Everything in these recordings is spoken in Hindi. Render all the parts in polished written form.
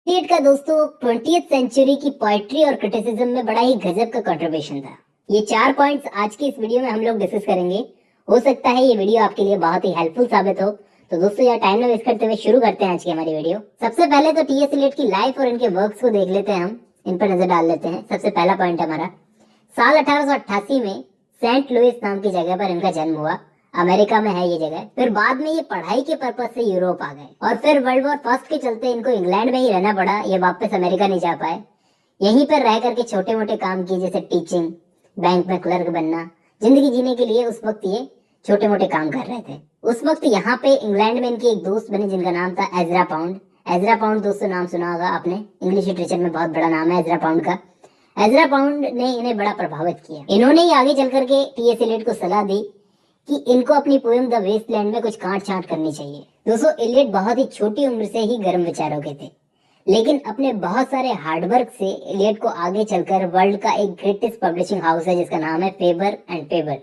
एलियट का दोस्तों 20th सेंचुरी की पोएट्री और क्रिटिसिज्म में बड़ा ही गजब का कंट्रीब्यूशन था। ये 4 पॉइंट्स आज की इस वीडियो में हम लोग डिस्कस करेंगे। हो सकता है ये वीडियो आपके लिए बहुत ही हेल्पफुल साबित हो। तो दोस्तों यार टाइम ना वेस्ट करते हुए शुरू करते हैं आज की हमारी वीडियो। सबसे पहले तो टी एस एलियट की लाइफ और इनके वर्क्स को देख लेते हैं, हम इन पर नजर डाल लेते हैं। सबसे पहला पॉइंट हमारा साल 1888 में सेंट लुइस नाम की जगह पर इनका जन्म हुआ। अमेरिका में है ये जगह। फिर बाद में ये पढ़ाई के पर्पज से यूरोप आ गए और फिर वर्ल्ड वॉर फर्स्ट के चलते इनको इंग्लैंड में ही रहना पड़ा। ये वापस अमेरिका नहीं जा पाए। यहीं पर रह करके छोटे मोटे काम किए, जैसे टीचिंग, बैंक में क्लर्क बनना। जिंदगी जीने के लिए उस वक्त ये छोटे मोटे काम कर रहे थे। उस वक्त यहाँ पे इंग्लैंड में इनकी एक दोस्त बनी जिनका नाम था एजरा पाउंड। एजरा पाउंड दोस्तों नाम सुना होगा आपने, इंग्लिश लिटरेचर में बहुत बड़ा नाम है एजरा पाउंड का। एजरा पाउंड ने इन्हें बड़ा प्रभावित किया। इन्होंने ही आगे चल करके टी एस एलियट को सलाह दी कि इनको अपनी पोएम द वेस्टलैंड में कुछ काट छांट करनी चाहिए। दोस्तों एलियट बहुत ही छोटी उम्र से ही गर्म विचारों के थे, लेकिन अपने बहुत सारे हार्डवर्क से एलियट को आगे चलकर वर्ल्ड का एक ग्रेटेस्ट पब्लिशिंग हाउस है जिसका नाम है फेबर एंड फेबर,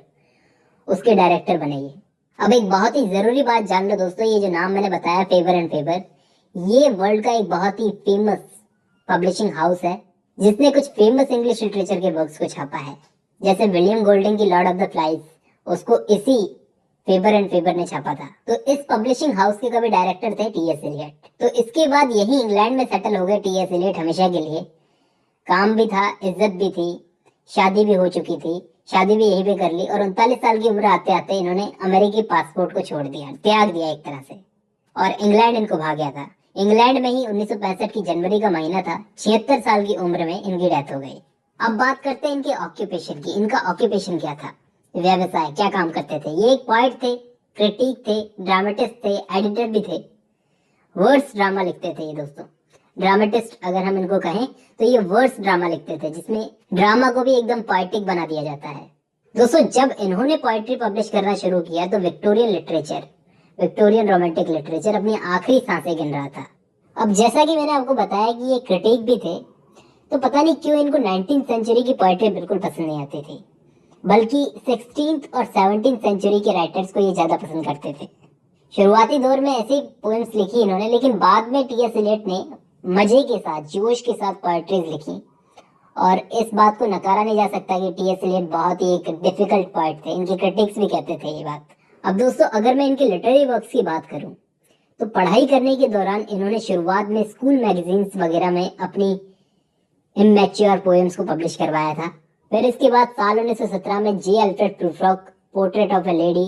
उसके डायरेक्टर बने ये। अब एक बहुत ही जरूरी बात जान लो दोस्तों, ये जो नाम मैंने बताया फेबर एंड फेबर, ये वर्ल्ड का एक बहुत ही फेमस पब्लिशिंग हाउस है जिसने कुछ फेमस इंग्लिश लिटरेचर के वर्क्स को छापा है। जैसे विलियम गोल्डिंग की लॉर्ड ऑफ द फ्लाइज, उसको इसी फेबर एंड फेबर ने छापा था। तो इस पब्लिशिंग हाउस के कभी डायरेक्टर थे टी एस एलियट। तो इसके बाद यही इंग्लैंड में सेटल हो गए टी एस एलियट हमेशा के लिए। काम भी था, इज्जत भी थी, शादी भी हो चुकी थी। शादी भी यही पे कर ली और 39 साल की उम्र आते आते इन्होंने अमेरिकी पासपोर्ट को छोड़ दिया, त्याग दिया एक तरह से, और इंग्लैंड इनको भाग गया था। इंग्लैंड में ही 1965 की जनवरी का महीना था। 76 साल की उम्र में इनकी डेथ हो गई। अब बात करते हैं इनके ऑक्यूपेशन की। इनका ऑक्यूपेशन क्या था, व्यवसाय, क्या काम करते थे? ये एक पोएट थे, क्रिटिक थे, ड्रामेटिस्ट थे, एडिटर भी थे। वर्ड्स ड्रामा लिखते थे ये दोस्तों। ड्रामेटिस्ट अगर हम इनको कहें तो ये वर्ड्स ड्रामा लिखते थे, जिसमें ड्रामा को भी एकदम पोएटिक बना दिया जाता है। दोस्तों जब इन्होंने पोएट्री पब्लिश करना शुरू किया तो Victorian literature, Victorian romantic literature अपनी आखिरी सांसें गिन रहा था। अब जैसा कि मैंने आपको बताया कि ये क्रिटिक भी थे, तो पता नहीं क्यों इनको 19th सेंचुरी की पोएट्री बिल्कुल पसंद नहीं आती थी, बल्कि 16th और 17th सेंचुरी के राइटर्स को ये ज्यादा पसंद करते थे। शुरुआती दौर में ऐसी पोएम्स लिखी इन्होंने, लेकिन बाद में टी एस एलियट ने मजे के साथ, जोश के साथ पोएट्रीज लिखी। और इस बात को नकारा नहीं जा सकता कि टी एस एलियट बहुत ही एक डिफिकल्ट पोएट थे। इनके क्रिटिक्स भी कहते थे ये बात। अब दोस्तों अगर मैं इनके लिटरेरी वर्क्स की बात करूं तो पढ़ाई करने के दौरान इन्होंने शुरुआत में स्कूल मैगजीन्स वगैरह में अपनी इमैच्योर पोएम्स को पब्लिश करवाया था। फिर इसके बाद साल 1917 में J Alfred Prufrock, portrait of a lady,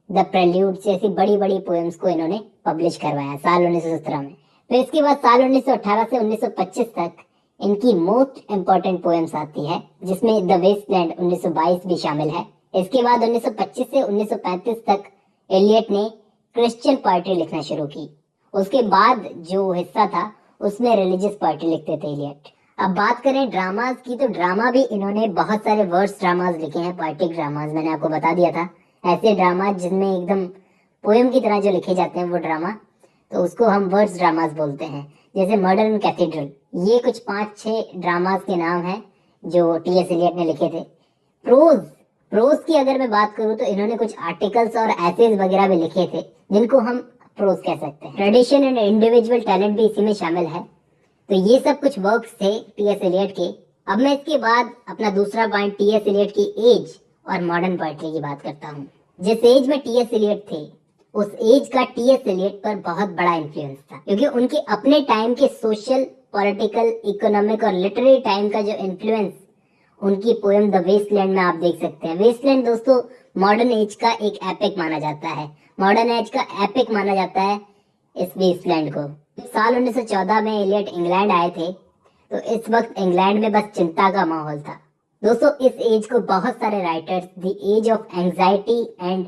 the prelude जैसी बड़ी बड़ी पोएम्स को इन्होंने पब्लिश करवाया साल 1917 में। फिर इसके बाद साल 1918 से 1925 तक इनकी मोस्ट इंपॉर्टेंट पोएम्स आती है, जिसमें द वेस्टलैंड 1922 भी शामिल है। इसके बाद 1925 से 1935 तक एलियट ने क्रिश्चियन पोएट्री लिखना शुरू की। उसके बाद जो हिस्सा था उसमें रिलीजियस पोएट्री लिखते थे एलियट। अब बात करें ड्रामाज की, तो ड्रामा भी इन्होंने बहुत सारे वर्स ड्रामाज लिखे हैं, पोएटिक ड्रामाज। मैंने आपको बता दिया था, ऐसे ड्रामाज जिनमें एकदम पोएम की तरह जो लिखे जाते हैं वो ड्रामा, तो उसको हम वर्स ड्रामाज बोलते हैं। जैसे मर्डर इन कैथेड्रल, ये कुछ 5-6 ड्रामाज के नाम हैं जो टी एस एलियट ने लिखे थे। प्रोज की अगर मैं बात करूं तो इन्होंने कुछ आर्टिकल्स और एसेज वगैरह भी लिखे थे जिनको हम प्रोज कह सकते हैं। ट्रेडिशन एंड इंडिविजुअल टैलेंट भी इसी में शामिल है। तो ये सब कुछ वर्क्स थे टी एस एलियट के। अब मैं इसके बाद अपना दूसरा पॉइंट टी एस एलियट की एज और मॉडर्न पोएट्री की बात करता हूँ। जिस एज में टी एस एलियट थे उस एज का टी एस एलियट पर बहुत बड़ा इन्फ्लुएंस था, क्योंकि उनके अपने टाइम के सोशल, पॉलिटिकल, इकोनॉमिक और लिटरेरी टाइम का जो इन्फ्लुएंस उनकी पोएम द वेस्टलैंड में आप देख सकते हैं। वेस्टलैंड दोस्तों मॉडर्न एज का एक एपिक माना जाता है, मॉडर्न एज का एपिक माना जाता है इस वेस्टलैंड को। साल 1914 में एलियट इंग्लैंड आए थे, तो इस वक्त इंग्लैंड में बस चिंता का माहौल था। दोस्तों इस एज को बहुत सारे writers the age of anxiety and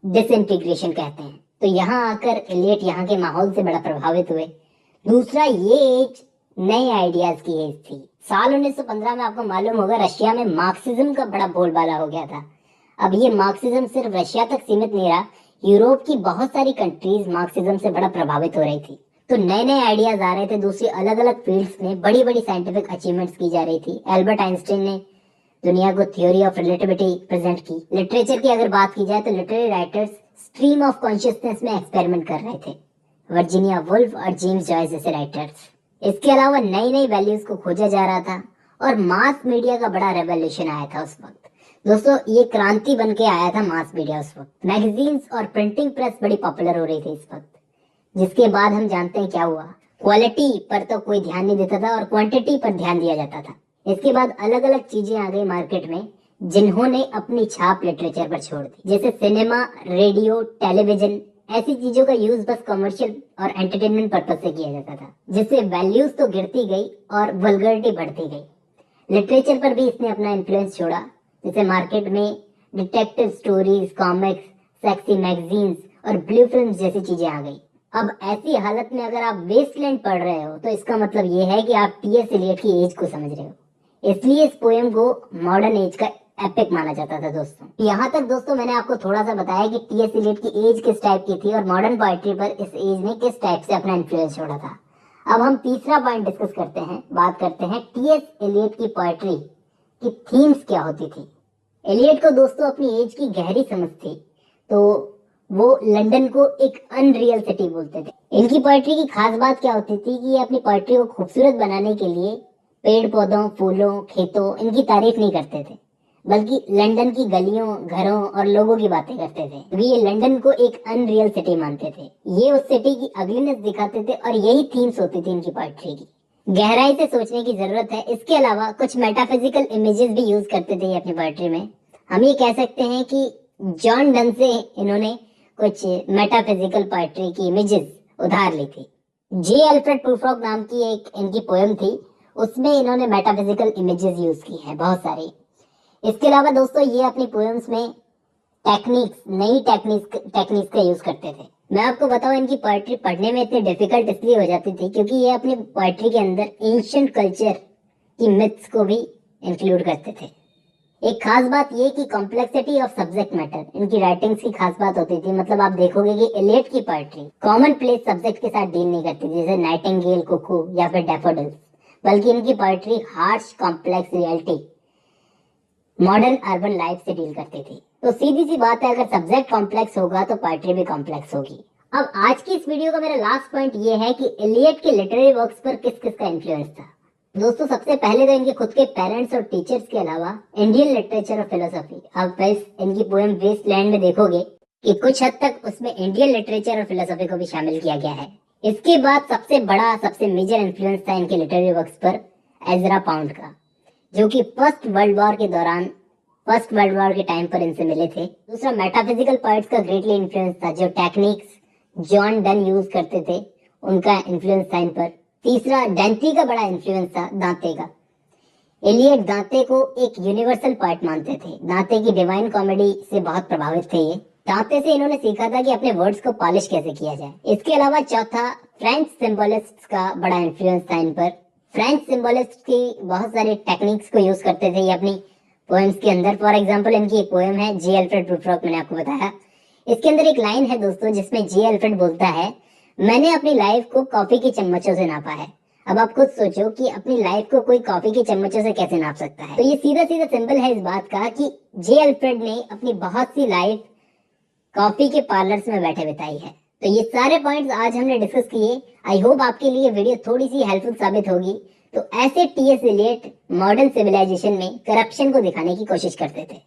disintegration कहते हैं। तो यहाँ आकर एलियट यहाँ के माहौल से बड़ा प्रभावित हुए। दूसरा, ये एज नए आइडियाज की एज थी। साल 1915 में आपको मालूम होगा रशिया में मार्क्सिज्म का बड़ा बोलबाला हो गया था। अब ये मार्क्सिज्म सिर्फ रशिया तक सीमित नहीं रहा, यूरोप की बहुत सारी कंट्रीज मार्क्सिज्म से बड़ा प्रभावित हो रही थी। तो नए नए आइडियाज आ रहे थे। दूसरी अलग अलग फील्ड्स में बड़ी बड़ी साइंटिफिक अचीवमेंट्स की जा रही थी। एल्बर्ट आइंस्टाइन ने दुनिया को थ्योरी ऑफ रिलेटिविटी प्रेजेंट की। लिटरेचर की अगर बात की जाए तो literary writers stream of consciousness में एक्सपेरिमेंट कर रहे थे। वर्जीनिया वुल्फ और जेम्स जॉयस जैसे राइटर्स। इसके अलावा नई नई वैल्यूज को खोजा जा रहा था और मास मीडिया का बड़ा रेवोल्यूशन आया था उस वक्त। दोस्तों ये क्रांति बन के आया था मास मीडिया उस वक्त। मैगजीन्स और प्रिंटिंग प्रेस बड़ी पॉपुलर हो रही थी इस वक्त, जिसके बाद हम जानते हैं क्या हुआ। क्वालिटी पर तो कोई ध्यान नहीं देता था और क्वांटिटी पर ध्यान दिया जाता था। इसके बाद अलग अलग चीजें आ गई मार्केट में जिन्होंने अपनी छाप लिटरेचर पर छोड़ दी, जैसे सिनेमा, रेडियो, टेलीविजन। ऐसी चीजों का यूज बस कमर्शियल और एंटरटेनमेंट पर्पज से किया जाता था, जिससे वैल्यूज तो गिरती गई और वल्गरिटी बढ़ती गई। लिटरेचर पर भी इसने अपना इन्फ्लुएंस छोड़ा, जैसे मार्केट में detective stories, comics, sexy magazines और ब्लू फिल्म्स जैसी चीजें आ गई। अब ऐसी हालत में अगर आप वेस्टलैंड पढ़ रहे हो तो इसका मतलब ये है कि आप टी.एस. एलियट की एज को समझ रहे हो। इसलिए इस पोएम को मॉडर्न एज का एपिक माना जाता था दोस्तों। यहाँ तक दोस्तों मैंने आपको थोड़ा सा बताया कि टी.एस. एलियट की एज किस टाइप की थी और मॉडर्न पोएट्री पर इस एज ने किस टाइप से अपना इन्फ्लुएंस छोड़ा था। अब हम तीसरा पॉइंट डिस्कस करते हैं, बात करते हैं टी.एस. एलियट की पोएट्री की थीम्स क्या होती थी। एलियट को दोस्तों अपनी एज की गहरी समझ थी, तो वो लंदन को एक अनरियल सिटी बोलते थे। इनकी पोएट्री की खास बात क्या होती थी कि ये अपनी पोएट्री को खूबसूरत बनाने के लिए पेड़ पौधों, फूलों, खेतों इनकी तारीफ नहीं करते थे, बल्कि लंदन की गलियों, घरों और लोगों की बातें करते थे। वे ये लंदन को एक अनरियल सिटी मानते थे। ये उस सिटी की अगलीनेस दिखाते थे और यही थीम्स होती थी इनकी पोएट्री की। गहराई से सोचने की जरूरत है। इसके अलावा कुछ मेटाफिजिकल इमेजेस भी यूज करते थे ये अपनी पोएट्री में। हम ये कह सकते हैं कि जॉन डन से इन्होंने कुछ मेटाफिजिकल पोएट्री की इमेजेस उधार ली थी। जे अल्फ्रेड प्रूफ्रॉक नाम की एक इनकी पोएम थी, उसमें इन्होंने मेटाफिजिकल इमेजेस यूज की है बहुत सारी। इसके अलावा दोस्तों ये अपनी पोएम्स में नई टेक्निक्स का यूज करते थे। मैं आपको बताऊं इनकी पोएट्री पढ़ने में इतनी डिफिकल्ट इसलिए हो जाती थी क्योंकि ये अपनी पोएट्री के अंदर एंशिएंट कल्चर की मिथ्स को भी इंक्लूड करते थे। एक खास बात ये कि कॉम्प्लेक्सिटी ऑफ सब्जेक्ट मैटर इनकी राइटिंग्स की खास बात होती थी। मतलब आप देखोगे कि एलियट की पोएट्री कॉमन प्लेस सब्जेक्ट के साथ डील नहीं करती थी, जैसे नाइटिंगेल, कुकू या फिर डैफोडिल्स, बल्कि इनकी poetry harsh, complex reality, modern urban life से डील करती थी। तो सीधी सी बात है, अगर सब्जेक्ट कॉम्प्लेक्स होगा तो पोएट्री भी कॉम्प्लेक्स होगी। अब आज की इस वीडियो का मेरा लास्ट पॉइंट ये है कि एलियट के लिटरेरी वर्क्स पर किस किस का इन्फ्लुएंस था। दोस्तों सबसे पहले तो इनके खुद के पेरेंट्स और टीचर्स के अलावा इंडियन लिटरेचर और फिलोसफी। आप बस इनकी पोएम वेस्टलैंड में देखोगे कि कुछ हद तक उसमें इंडियन लिटरेचर और फिलोसफी को भी शामिल किया गया है। इसके बाद सबसे बड़ा, सबसे मेजर इन्फ्लुएंस था इनके लिटरेरी वर्क्स पर एजरा पाउंड का, जो कि फर्स्ट वर्ल्ड वॉर के टाइम पर इनसे मिले थे। दूसरा, मेटाफिजिकल पोएट्स का ग्रेटली इन्फ्लुएंस था, जो टेक्निक्स जॉन डन यूज करते थे उनका इन्फ्लुएंस था इन पर। तीसरा, डेंटी का बड़ा इन्फ्लुएंस था दांते का। एलियट दांते को एक यूनिवर्सल पोएट मानते थे। दांते की डिवाइन कॉमेडी से बहुत प्रभावित थे ये। दांते से इन्होंने सीखा था कि अपने वर्ड्स को पॉलिश कैसे किया जाए। इसके अलावा चौथा, फ्रेंच सिंबलिस्ट्स का बड़ा इन्फ्लुएंस था इन पर। फ्रेंच सिंबलिस्ट की बहुत सारी टेक्निक्स को यूज करते थे ये अपनी पोएम्स के अंदर। फॉर एग्जाम्पल इनकी एक पोएम है जे अल्फ्रेड प्रूफ्रॉक, मैंने आपको बताया। इसके अंदर एक लाइन है दोस्तों जिसमें जे अल्फ्रेड बोलता है, मैंने अपनी लाइफ को कॉफी के चम्मचों से नापा है। अब आप खुद सोचो कि अपनी लाइफ को कोई कॉफी के चम्मचों से कैसे नाप सकता है। तो ये सीधा सीधा सिंबल है इस बात का कि जे अल्फ्रेड ने अपनी बहुत सी लाइफ कॉफी के पार्लर्स में बैठे बिताई है। तो ये सारे पॉइंट्स आज हमने डिस्कस किए। आई होप आपके लिए वीडियो थोड़ी सी हेल्पफुल साबित होगी। तो ऐसे टी.एस. एलियट मॉडर्न सिविलाइजेशन में करप्शन को दिखाने की कोशिश करते थे।